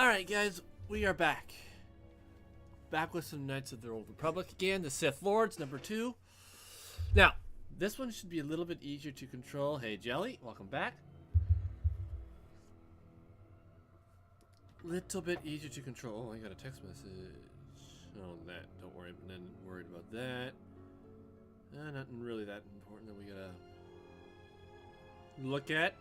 Alright guys, we are back. Back with some Knights of the Old Republic again, the Sith Lords, number 2. Now, this one should be a little bit easier to control. Hey Jelly, welcome back. Little bit easier to control. Oh, I got a text message. Oh, that. Don't worry. I'm not worried about that. Nothing really that important that we gotta look at.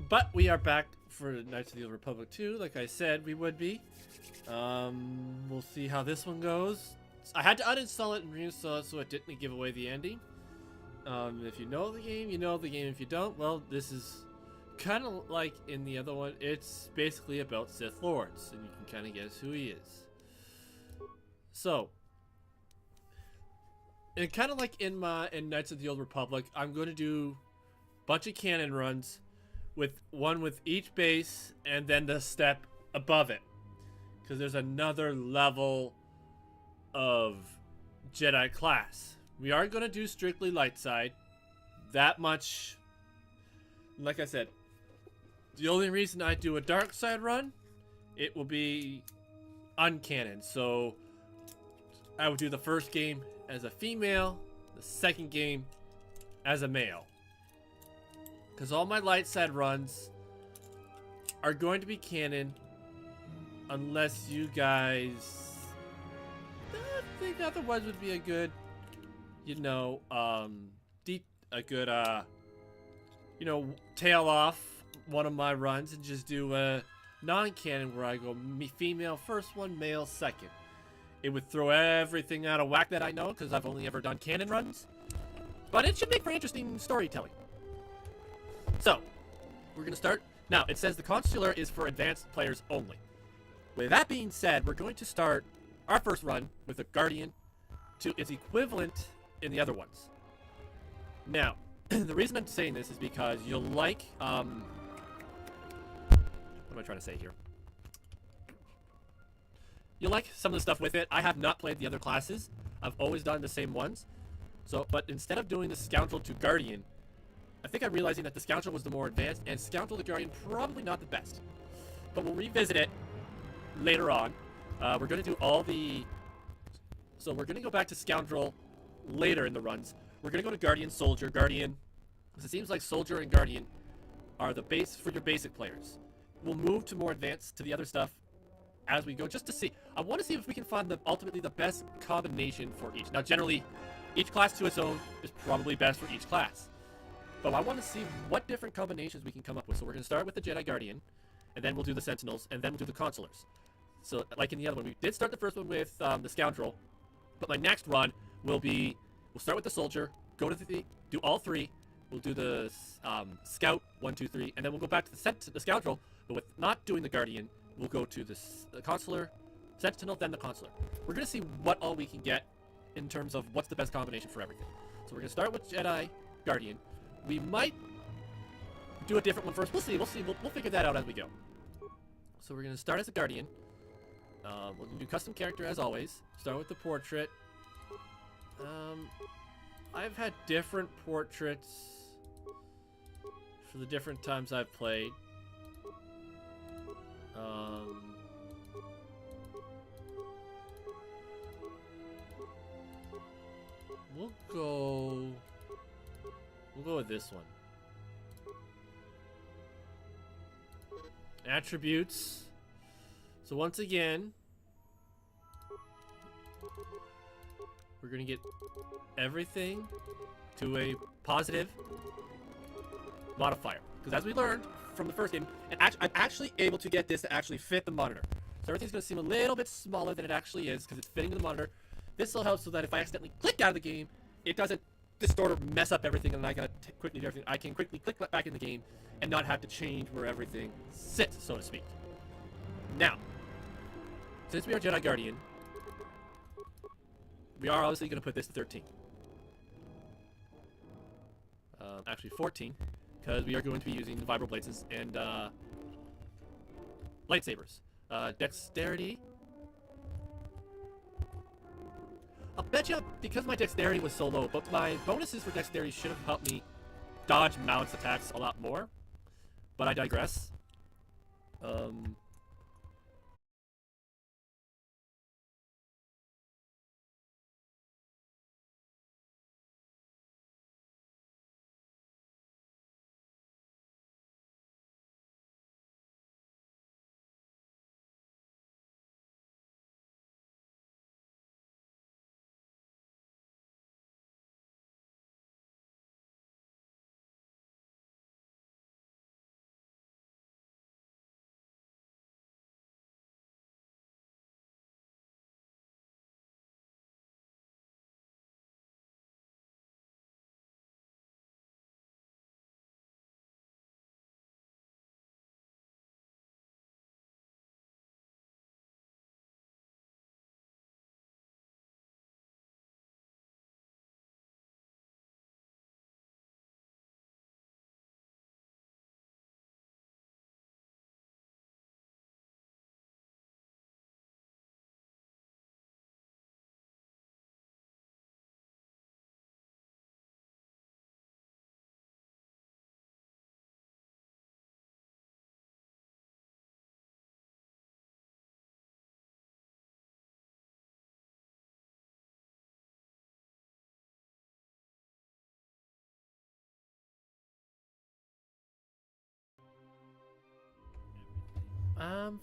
But we are back for Knights of the Old Republic 2, like I said we would be. We'll see how this one goes. I had to uninstall it and reinstall it so it didn't give away the ending. If you know the game, you know the game. If you don't, well, this is kind of like in the other one. It's basically about Sith Lords, and you can kind of guess who he is. So, and kind of like in Knights of the Old Republic, I'm going to do a bunch of Canon runs, with one with each base and then the step above it, because there's another level of Jedi class. We are going to do strictly light side, that much. Like I said, the only reason I do a dark side run, it will be uncanon. So I would do the first game as a female, the second game as a male. Because all my light side runs are going to be canon, unless you guys think otherwise would be a good, you know, tail off one of my runs and just do a non-canon where I go female first one, male second. It would throw everything out of whack that I know, because I've only ever done canon runs. But it should make for interesting storytelling. So, we're going to start. Now, it says the Consular is for advanced players only. With that being said, we're going to start our first run with a Guardian to its equivalent in the other ones. Now, the reason I'm saying this is because you'll like, what am I trying to say here? You'll like some of the stuff with it. I have not played the other classes. I've always done the same ones. So, but instead of doing the Scoundrel to Guardian, I think I'm realizing that the Scoundrel was the more advanced, and Scoundrel to Guardian probably not the best. But we'll revisit it later on. We're going to do all the... So we're going to go back to Scoundrel later in the runs. We're going to go to Guardian, Soldier, Guardian. Because it seems like Soldier and Guardian are the base for your basic players. We'll move to more advanced, to the other stuff, as we go, just to see. I want to see if we can find ultimately the best combination for each. Now, generally, each class to its own is probably best for each class. But I want to see what different combinations we can come up with. So we're going to start with the Jedi Guardian, and then we'll do the Sentinels, and then we'll do the Consulars. So, like in the other one, we did start the first one with the Scoundrel, but my next run will be, we'll start with the Soldier, go to do all three, we'll do the Scout, 1, 2, 3, and then we'll go back to the Scoundrel, but with not doing the Guardian, we'll go to the Consular, Sentinel, then the Consular. We're going to see what all we can get in terms of what's the best combination for everything. So we're going to start with Jedi Guardian. We might do a different one first. We'll see. We'll figure that out as we go. So we're going to start as a Guardian. We'll do custom character as always. Start with the portrait. I've had different portraits for the different times I've played. We'll go with this one. Attributes. So once again, we're going to get everything to a positive modifier. Because as we learned from the first game, I'm actually able to get this to actually fit the monitor. So everything's going to seem a little bit smaller than it actually is because it's fitting the monitor. This will help so that if I accidentally click out of the game, it doesn't distort or mess up everything, and I gotta quickly do everything. I can quickly click back in the game and not have to change where everything sits, so to speak. Now, since we are Jedi Guardian, we are obviously going to put this to 13. Actually 14, because we are going to be using the vibroblades and lightsabers. Dexterity. I'll bet you, because my dexterity was so low, but my bonuses for dexterity should have helped me dodge mounts attacks a lot more. But I digress.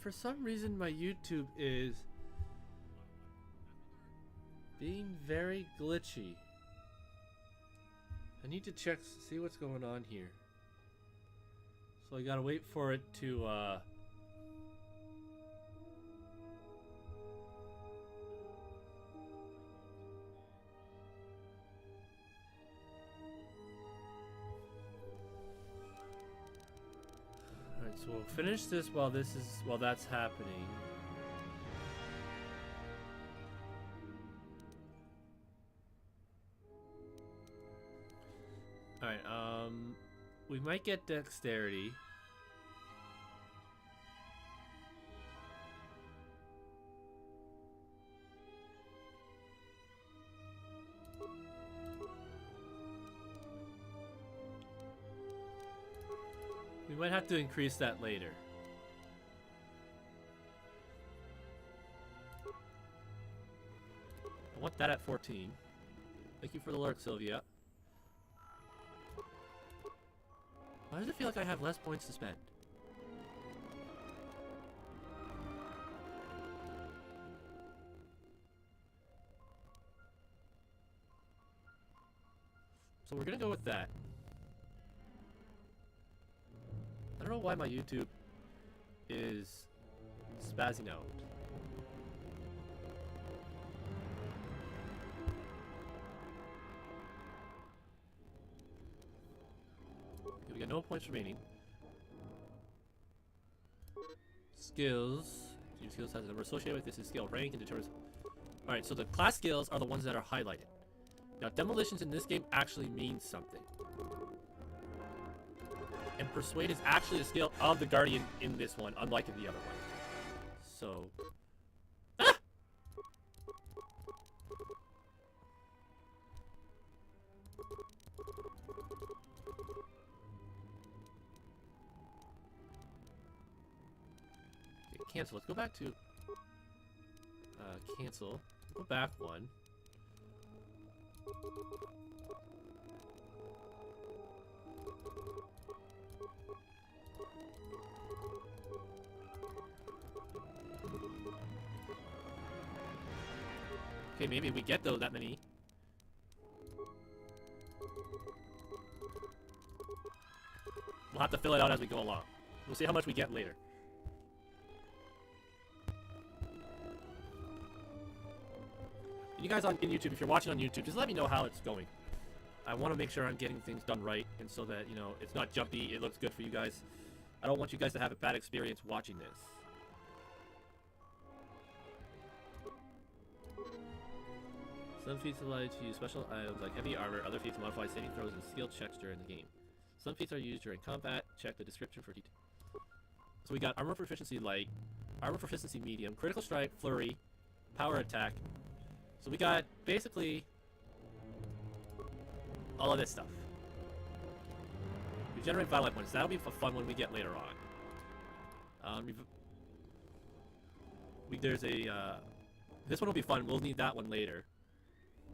For some reason my YouTube is being very glitchy. I need to check, see what's going on here. So I gotta wait for it to, Alright, so we'll finish this while that's happening. Alright, we might get dexterity. We might have to increase that later. I want that at 14. Thank you for the lurk, Sylvia. Why does it feel like I have less points to spend? So we're gonna go with that. I don't know why my YouTube is spazzing out. Okay, we got no points remaining. Skills. Your skills has a number associated with this is skill rank and determines. Alright, so the class skills are the ones that are highlighted. Now, demolitions in this game actually means something. And Persuade is actually a skill of the Guardian in this one, unlike in the other one. So... Ah! Okay, cancel. Let's go back to... cancel. Go back one. Okay, maybe we get though that many. We'll have to fill it out as we go along. We'll see how much we get later. You guys in YouTube, if you're watching on YouTube, just let me know how it's going. I want to make sure I'm getting things done right, and so that, you know, it's not jumpy, it looks good for you guys. I don't want you guys to have a bad experience watching this. Some feats allow you to use special items like heavy armor, other feats modify saving throws and skill checks during the game. Some feats are used during combat, check the description for detail. So we got armor proficiency light, armor proficiency medium, critical strike, flurry, power attack. So we got basically all of this stuff. We generate violent points. That'll be a fun one we get later on. There's a this one will be fun. We'll need that one later.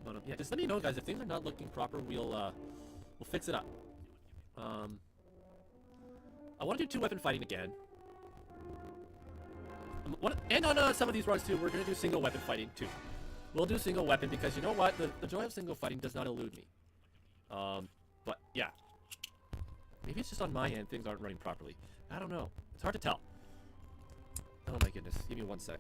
But yeah, just let me know, guys, if things are not looking proper. We'll fix it up. I want to do 2-weapon fighting again. And on some of these runs too, we're gonna do single weapon fighting too. We'll do single weapon because you know what? The joy of single fighting does not elude me. But yeah. Maybe it's just on my end things aren't running properly. I don't know. It's hard to tell. Oh my goodness. Give me 1 sec.